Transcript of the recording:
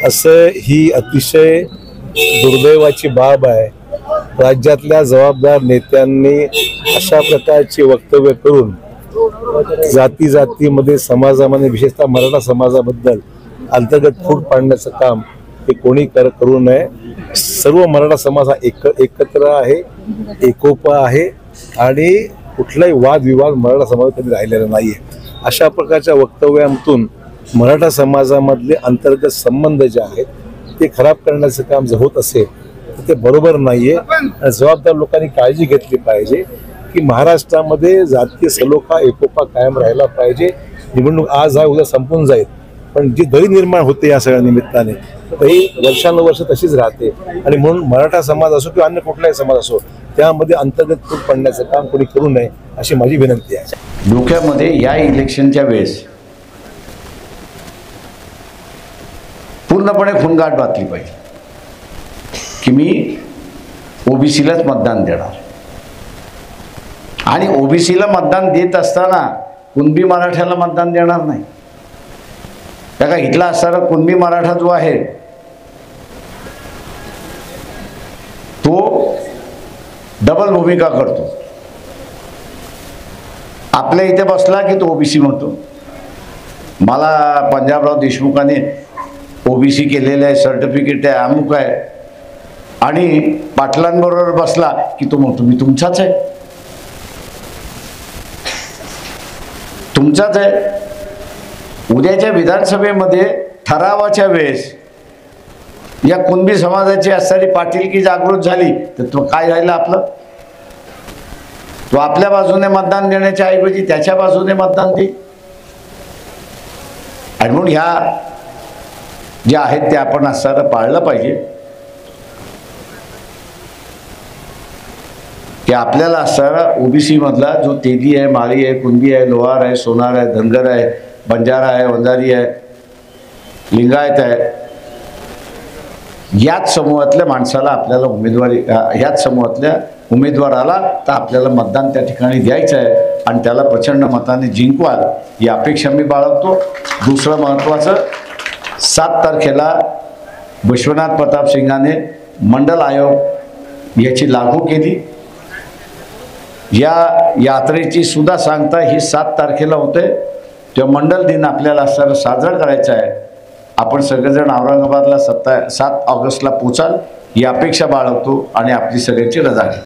असं ही अतिशय दुर्दैवाची बाब आहे। राज्यातल्या जबाबदार नेत्यांनी अशा प्रकारची वक्तव्य करून जाती जातीमध्ये समाजामध्ये विशेषतः मराठा समाजाबद्दल अंतर्गत फूट पाडण्याचं काम हे कोणी करू नये। सर्व मराठा समाज हा एकत्र आहे, एकोपा आहे आणि कुठलाही वादविवाद मराठा समाजात कधी राहिलेला नाहीये। अशा प्रकारच्या वक्तव्यातून मराठा समाजामधले अंतर्गत संबंध जे आहेत ते खराब करण्याचं काम जर होत असेल तर ते बरोबर नाहीये। जबाबदार लोकांनी काळजी घेतली पाहिजे की महाराष्ट्रामध्ये जातीय सलोखा एकोपा कायम राहिला पाहिजे। निवडणूक आज आहे, उद्या संपून जाईल, पण जी दरी निर्माण होते या सगळ्या निमित्ताने ही वर्षानुवर्ष तशीच राहते आणि म्हणून मराठा समाज असो किंवा अन्य कुठलाही समाज असो त्यामध्ये अंतर्गत फूट पडण्याचं काम कोणी करू नये अशी माझी विनंती आहे। डोक्यामध्ये या इलेक्शनच्या वेळेस पूर्णपणे खूणगाठ बातली पाहिजे की मी ओबीसीलाच मतदान देणार आणि ओबीसीला मतदान देत असताना कुणबी मराठ्याला मतदान देणार नाही। त्या का इथला असणारा कुणबी मराठा जो आहे तो डबल भूमिका करतो। आपल्या इथे बसला की तो ओबीसी म्हणतो, मला पंजाबराव देशमुखाने ओबीसी केलेलं आहे, सर्टिफिकेट आहे, अमुक आहे, आणि पाटलांबरोबर बसला की तो म्हणतो मी तुमचाच आहे, तुमचाच आहे। उद्याच्या विधानसभेमध्ये ठरावाच्या वेळेस या कुणबी समाजाची असणारी पाटीलकी जागृत झाली तर तो काय राहिलं आपलं, तो आपल्या बाजूने मतदान देण्याच्या ऐवजी त्याच्या बाजूने मतदान देईल। आणि म्हणून ह्या ज्या आहेत ते आपण असणारं पाळलं पाहिजे की आपल्याला असणारा ओबीसी मधला जो तेली आहे, माळी आहे, कुणबी आहे, लोहार आहे, सोनार आहे, धनगर आहे, बंजारा आहे, वंजारी आहे, लिंगायत आहे, याच समूहातल्या माणसाला आपल्याला उमेदवारी, याच समूहातल्या उमेदवाराला तर आपल्याला मतदान त्या ठिकाणी द्यायचं आहे आणि त्याला प्रचंड मताने जिंकवाल ही अपेक्षा मी बाळगतो। दुसरं महत्त्वाचं, 7 तारखेला विश्वनाथ प्रताप सिंगाने मंडल आयोग याची लागू केली। या यात्रेची सुद्धा सांगता ही 7 तारखेला होते, तेव्हा मंडल दिन आपल्याला असं साजरा करायचा आहे। आपण सगळेजण औरंगाबादला 7 ऑगस्टला पोचाल ही अपेक्षा बाळगतो आणि आपली सगळ्यांची रजा घेतो।